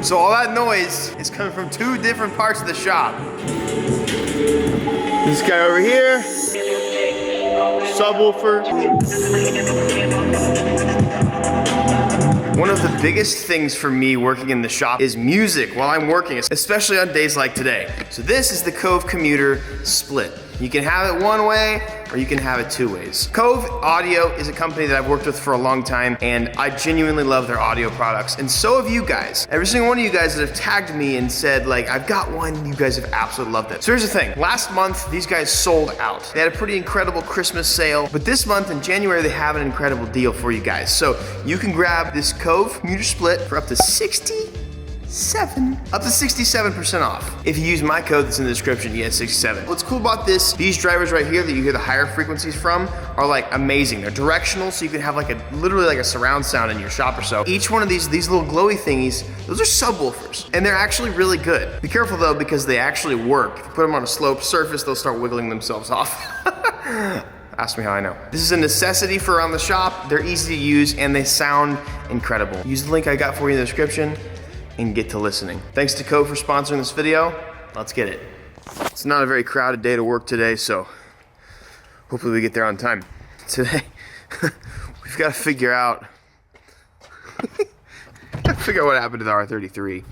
So all that noise is coming from 2 different parts of the shop. This guy over here, subwoofer. One of the biggest things for me working in the shop is music while I'm working, especially on days like today. So this is the Cove Commuter Split. You can have it one way, or you can have it 2 ways. Cove Audio is a company that I've worked with for a long time, and I genuinely love their audio products, and so have you guys. Every single one of you guys that have tagged me and said, like, I've got one, you guys have absolutely loved it. So here's the thing, last month, these guys sold out. They had a pretty incredible Christmas sale, but this month in January, they have an incredible deal for you guys. So you can grab this Cove Commuter Split for up to 67% off. If you use my code that's in the description, you get 67. What's cool about this, these drivers right here that you hear the higher frequencies from are like amazing. They're directional, so you can have like literally like a surround sound in your shop or so. Each one of these little glowy thingies, those are subwoofers, and they're actually really good. Be careful though, because they actually work. If you put them on a sloped surface, they'll start wiggling themselves off. Ask me how I know. This is a necessity for around the shop. They're easy to use and they sound incredible. Use the link I got for you in the description and get to listening. Thanks to Cove for sponsoring this video. Let's get it. It's not a very crowded day to work today, so hopefully we get there on time. Today, we've got to figure out what happened to the R33.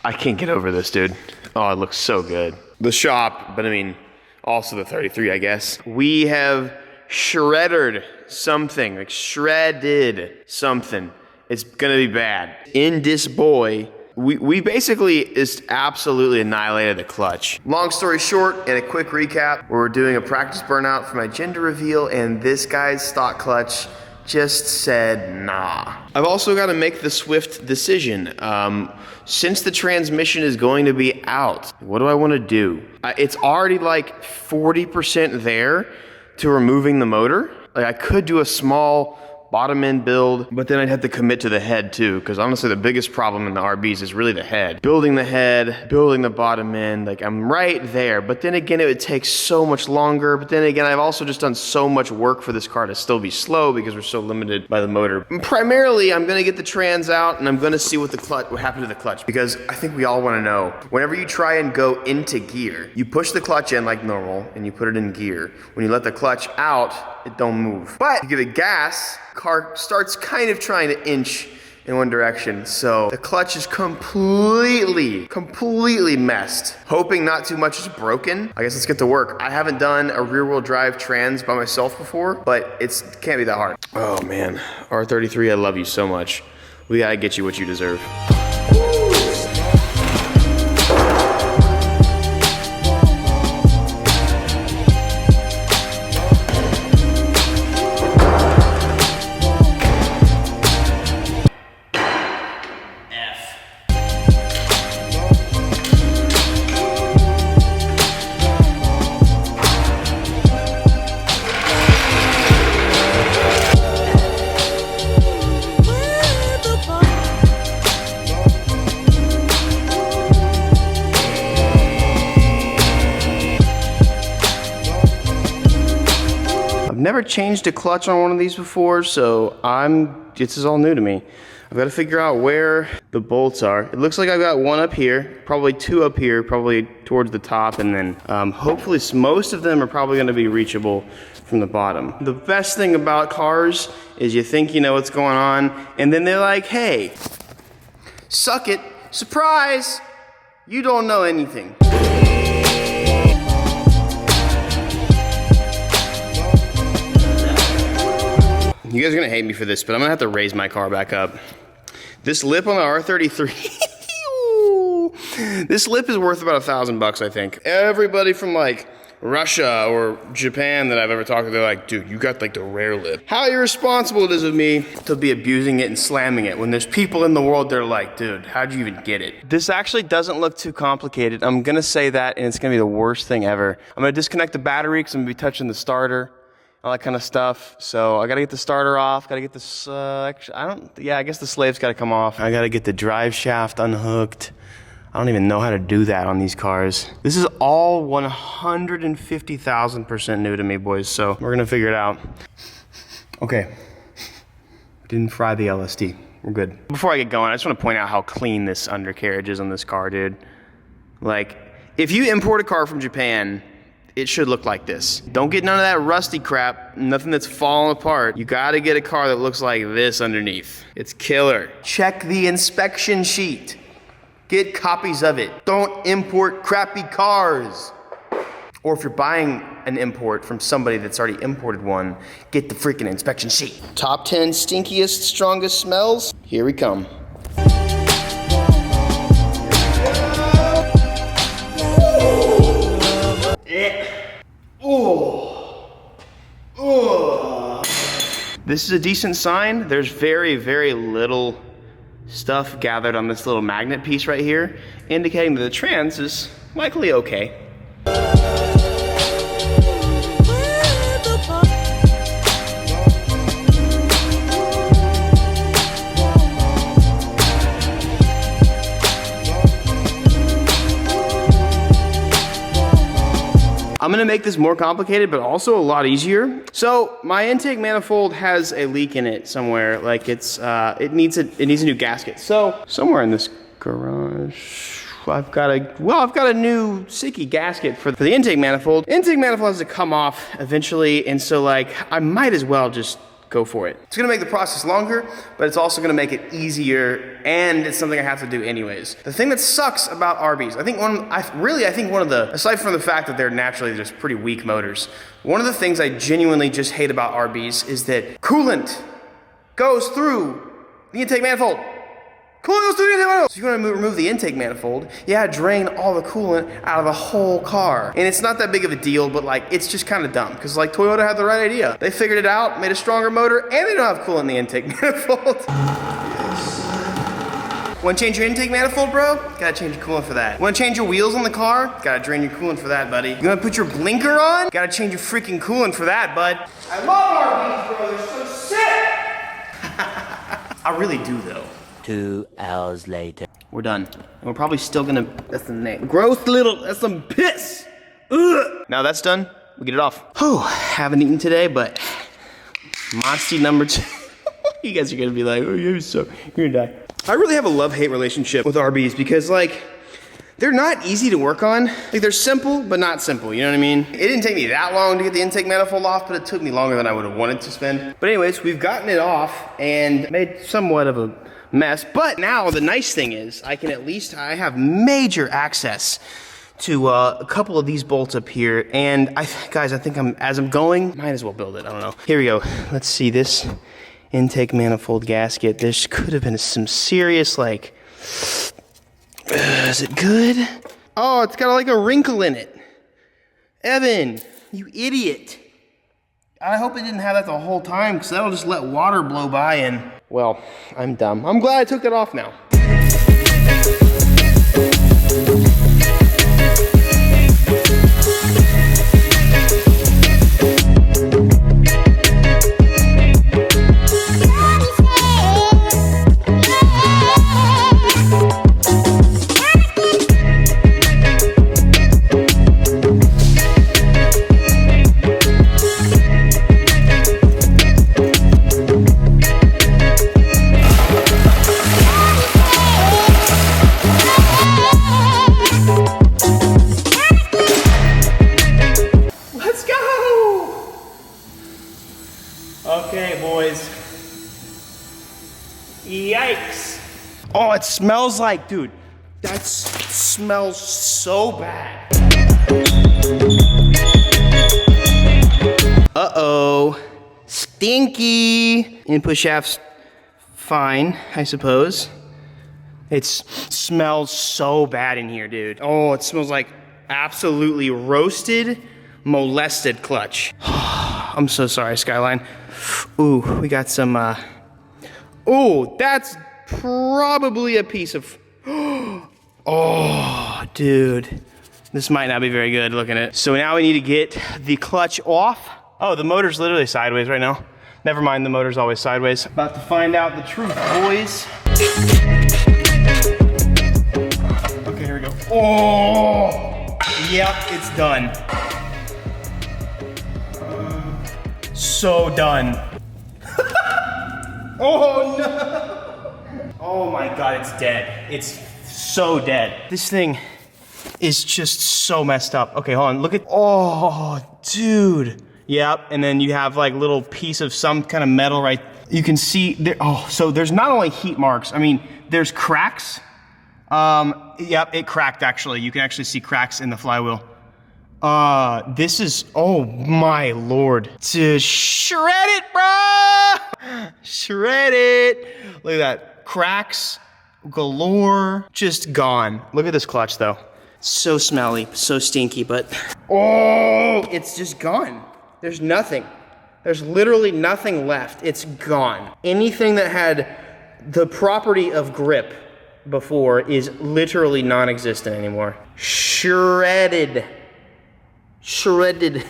I can't get over this, dude. Oh, it looks so good. The shop, but I mean, also the 33, I guess. We have shredded something, like shredded something. It's gonna be bad. In this boy, we basically just absolutely annihilated the clutch. Long story short, and a quick recap, we're doing a practice burnout for my gender reveal, and this guy's stock clutch just said nah. I've also got to make the swift decision. Since the transmission is going to be out, what do I want to do? It's already like 40% there to removing the motor. Like I could do a small bottom end build, but then I'd have to commit to the head too, because honestly the biggest problem in the RBs is really the head. Building the head, building the bottom end, like I'm right there, but then again it would take so much longer, but then again I've also just done so much work for this car to still be slow because we're so limited by the motor. Primarily I'm gonna get the trans out and I'm gonna see what happened to the clutch, because I think we all wanna know, whenever you try and go into gear, you push the clutch in like normal and you put it in gear. When you let the clutch out, it don't move. But you give it gas, car starts kind of trying to inch in one direction. So the clutch is completely messed. Hoping not too much is broken. I guess let's get to work. I haven't done a rear wheel drive trans by myself before, but it can't be that hard. Oh man, R33, I love you so much. We gotta get you what you deserve. Never changed a clutch on one of these before, so this is all new to me. I've got to figure out where the bolts are. It looks like I've got one up here, probably 2 up here, probably towards the top, and then hopefully most of them are probably going to be reachable from the bottom. The best thing about cars is you think you know what's going on, and then they're like, hey, suck it, surprise, you don't know anything. You guys are gonna hate me for this, but I'm gonna have to raise my car back up. This lip on the R33, this lip is worth about $1,000, I think. Everybody from like Russia or Japan that I've ever talked to, they're like, dude, you got like the rare lip. How irresponsible it is of me to be abusing it and slamming it when there's people in the world that are like, dude, how'd you even get it? This actually doesn't look too complicated. I'm gonna say that, and it's gonna be the worst thing ever. I'm gonna disconnect the battery because I'm gonna be touching the starter, all that kind of stuff. So I gotta get the starter off, gotta get this, I guess the slave's gotta come off. I gotta get the drive shaft unhooked. I don't even know how to do that on these cars. This is all 150,000% new to me, boys, so we're gonna figure it out. Okay, didn't fry the LSD. We're good. Before I get going, I just want to point out how clean this undercarriage is on this car, dude. Like, if you import a car from Japan, it should look like this. Don't get none of that rusty crap, nothing that's falling apart. You gotta get a car that looks like this underneath. It's killer. Check the inspection sheet. Get copies of it. Don't import crappy cars. Or if you're buying an import from somebody that's already imported one, get the freaking inspection sheet. Top 10 stinkiest, strongest smells. Here we come. This is a decent sign. There's very, very little stuff gathered on this little magnet piece right here, indicating that the trans is likely okay. I'm gonna make this more complicated, but also a lot easier. So my intake manifold has a leak in it somewhere. Like it needs a new gasket. So somewhere in this garage, I've got a new Sicky gasket for the intake manifold. Intake manifold has to come off eventually, and so like I might as well just go for it. It's gonna make the process longer, but it's also gonna make it easier, and it's something I have to do anyways. The thing that sucks about RBs, I think one of the, aside from the fact that they're naturally just pretty weak motors, one of the things I genuinely just hate about RBs is that coolant goes through the intake manifold. Coolant goes through the intake manifold. So you're gonna remove the intake manifold, you gotta drain all the coolant out of the whole car. And it's not that big of a deal, but like, it's just kind of dumb. Cause like Toyota had the right idea. They figured it out, made a stronger motor, and they don't have coolant in the intake manifold. Wanna change your intake manifold, bro? Gotta change your coolant for that. Wanna change your wheels on the car? Gotta drain your coolant for that, buddy. You wanna put your blinker on? Gotta change your freaking coolant for that, bud. I love RVs, bro, they're so sick! I really do, though. 2 hours later. We're done. And we're probably still gonna, that's the name. Gross little, that's some piss. Ugh. Now that's done, we get it off. Oh, haven't eaten today, but Monty number 2. You guys are gonna be like, oh, you're gonna die. I really have a love-hate relationship with RBs because like, they're not easy to work on. Like they're simple, but not simple, you know what I mean? It didn't take me that long to get the intake manifold off, but it took me longer than I would have wanted to spend. But anyways, we've gotten it off and made somewhat of a mess. But now the nice thing is I have major access to a couple of these bolts up here. And guys, I think as I'm going, might as well build it, I don't know. Here we go, let's see this intake manifold gasket. This could have been some serious like, is it good? Oh, it's got like a wrinkle in it. Evan, you idiot. I hope it didn't have that the whole time because that'll just let water blow by and, well, I'm dumb. I'm glad I took that off now. Okay, boys. Yikes. Oh, it smells like, dude, that smells so bad. Uh-oh. Stinky. Input shaft's fine, I suppose. It smells so bad in here, dude. Oh, it smells like absolutely roasted, molested clutch. I'm so sorry, Skyline. Ooh, we got some, ooh, that's probably a piece of, oh, dude. This might not be very good looking at it. So now we need to get the clutch off. Oh, the motor's literally sideways right now. Never mind, the motor's always sideways. About to find out the truth, boys. Okay, here we go. Oh, yep, it's done. So done. Oh no! Oh my God, it's dead. It's so dead. This thing is just so messed up. Okay, hold on, look at, oh, dude. Yep, and then you have like little piece of some kind of metal right. You can see there, oh, so there's not only heat marks, I mean, there's cracks. Yep, it cracked actually. You can actually see cracks in the flywheel. This is, oh my Lord. Dude, shred it, bro! Shred it. Look at that, cracks galore, just gone. Look at this clutch though. So smelly, so stinky, but, oh, it's just gone. There's nothing. There's literally nothing left. It's gone. Anything that had the property of grip before is literally non-existent anymore. Shredded. Shredded.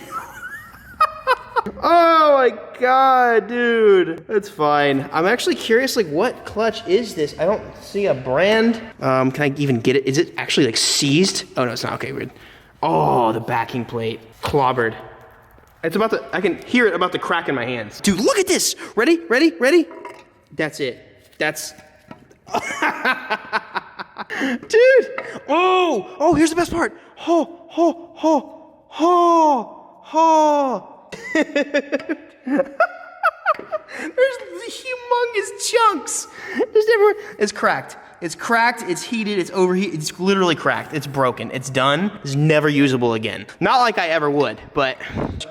Oh my God, dude. That's fine. I'm actually curious, like, what clutch is this? I don't see a brand. Can I even get it? Is it actually like seized? Oh no, it's not. Okay, weird. Oh, the backing plate. Clobbered. It's about to, I can hear it about to crack in my hands. Dude, look at this. Ready, ready, ready? That's it. That's, dude. Oh, here's the best part. Ho, ho, ho, ho, ho. There's the humongous chunks. Just everywhere. It's cracked. It's cracked, it's heated, it's overheated, it's literally cracked, it's broken, it's done, it's never usable again. Not like I ever would, but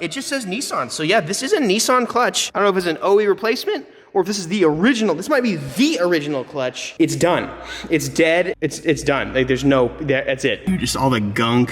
it just says Nissan. So yeah, this is a Nissan clutch. I don't know if it's an OE replacement or if this is the original. This might be the original clutch. It's done. It's dead, it's done. Like there's no, that's it. Dude, just all the gunk.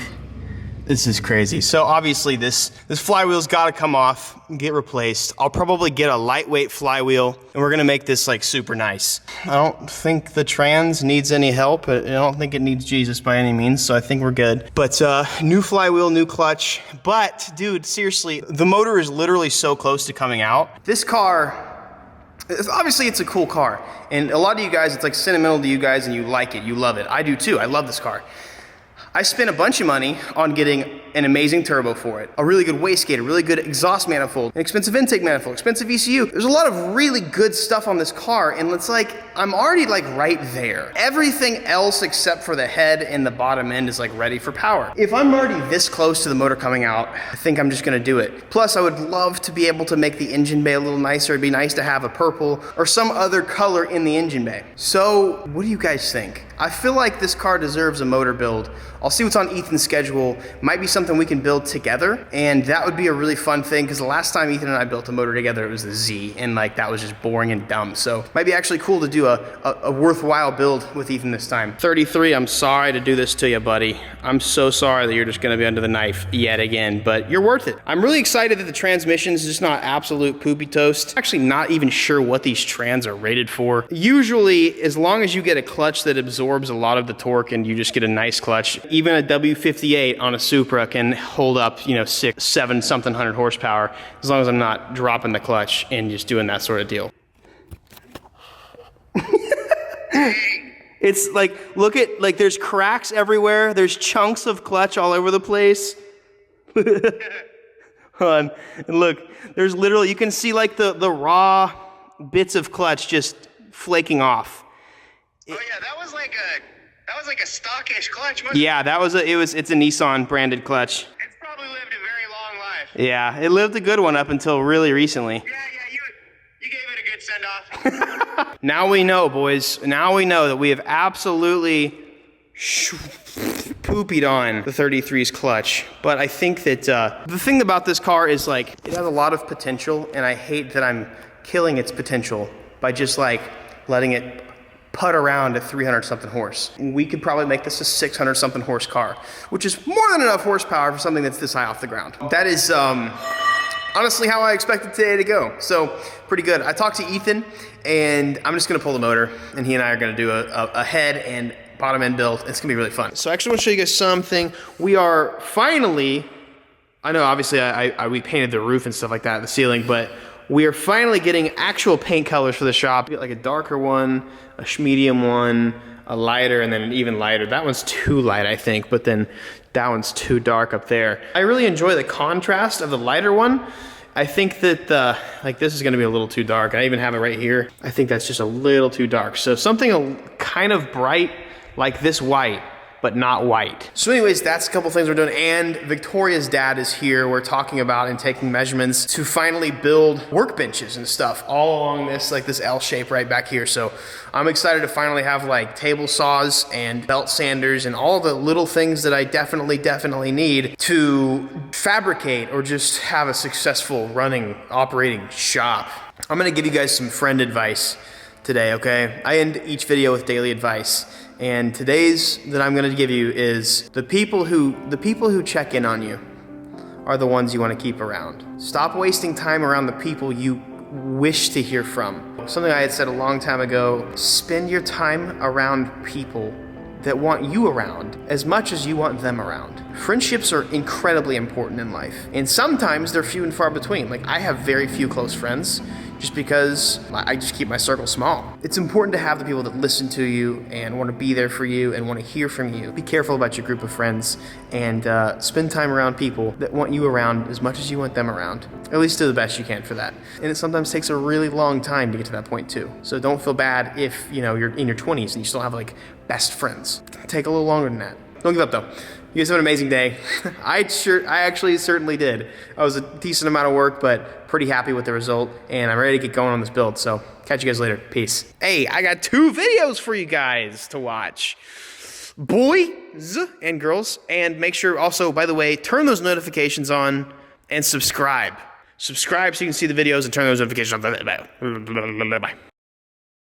This is crazy. So obviously this flywheel's gotta come off, get replaced. I'll probably get a lightweight flywheel and we're gonna make this like super nice. I don't think the trans needs any help. I don't think it needs Jesus by any means, so I think we're good. But new flywheel, new clutch. But dude, seriously, the motor is literally so close to coming out. This car, obviously it's a cool car. And a lot of you guys, it's like sentimental to you guys and you like it, you love it. I do too, I love this car. I spent a bunch of money on getting an amazing turbo for it, a really good wastegate, a really good exhaust manifold, an expensive intake manifold, expensive ECU. There's a lot of really good stuff on this car, and it's like, I'm already like right there. Everything else except for the head and the bottom end is like ready for power. If I'm already this close to the motor coming out, I think I'm just gonna do it. Plus, I would love to be able to make the engine bay a little nicer. It'd be nice to have a purple or some other color in the engine bay. So, what do you guys think? I feel like this car deserves a motor build. I'll see what's on Ethan's schedule. Might be something we can build together, and that would be a really fun thing, because the last time Ethan and I built a motor together, it was the Z, and like that was just boring and dumb. So might be actually cool to do a worthwhile build with Ethan this time. 33, I'm sorry to do this to you, buddy. I'm so sorry that you're just gonna be under the knife yet again, but you're worth it. I'm really excited that the transmission is just not absolute poopy toast. Actually not even sure what these trans are rated for. Usually, as long as you get a clutch that absorbs a lot of the torque and you just get a nice clutch, even a W58 on a Supra can hold up, you know, 6, 7 something hundred horsepower, as long as I'm not dropping the clutch and just doing that sort of deal. It's like, look at, like there's cracks everywhere, there's chunks of clutch all over the place. Hold on, and look, there's literally, you can see like the raw bits of clutch just flaking off. Oh yeah, that was like a stockish clutch, wasn't it? Yeah, it's a Nissan branded clutch. It's probably lived a very long life. Yeah, it lived a good one up until really recently. Yeah, you gave it a good send-off. Now we know, boys. Now we know that we have absolutely poopied on the 33's clutch. But I think that the thing about this car is like, it has a lot of potential, and I hate that I'm killing its potential by just like letting it putt around at 300 something horse. We could probably make this a 600 something horse car, which is more than enough horsepower for something that's this high off the ground. That is honestly how I expected today to go. So pretty good. I talked to Ethan, and I'm just gonna pull the motor, and he and I are gonna do a head and bottom end build. It's gonna be really fun. So I actually wanna show you guys something. We are finally, I know obviously we painted the roof and stuff like that, the ceiling, but we are finally getting actual paint colors for the shop. We got like a darker one, a medium one, a lighter, and then an even lighter. That one's too light, I think, but then that one's too dark up there. I really enjoy the contrast of the lighter one I think that like this is gonna be a little too dark. I even have it right here. I think that's just a little too dark. So something kind of bright like this white, but not white. So anyways, that's a couple things we're doing, and Victoria's dad is here. We're talking about and taking measurements to finally build workbenches and stuff all along this, like this L shape right back here. So I'm excited to finally have like table saws and belt sanders and all the little things that I definitely need to fabricate or just have a successful running, operating shop. I'm gonna give you guys some friend advice today, okay? I end each video with daily advice. And today's that I'm gonna give you is the people who check in on you are the ones you wanna keep around. Stop wasting time around the people you wish to hear from. Something I had said a long time ago, spend your time around people that want you around as much as you want them around. Friendships are incredibly important in life. And sometimes they're few and far between. Like I have very few close friends just because I just keep my circle small. It's important to have the people that listen to you and want to be there for you and want to hear from you. Be careful about your group of friends and spend time around people that want you around as much as you want them around. At least do the best you can for that. And it sometimes takes a really long time to get to that point too. So don't feel bad if you're in your 20s and you still have like best friends. Take a little longer than that. Don't give up though. You guys have an amazing day. I actually certainly did. I was a decent amount of work, but pretty happy with the result, and I'm ready to get going on this build, so catch you guys later. Peace. Hey, I got 2 videos for you guys to watch. Boys and girls, and make sure also, by the way, turn those notifications on and subscribe. Subscribe so you can see the videos and turn those notifications on. Bye.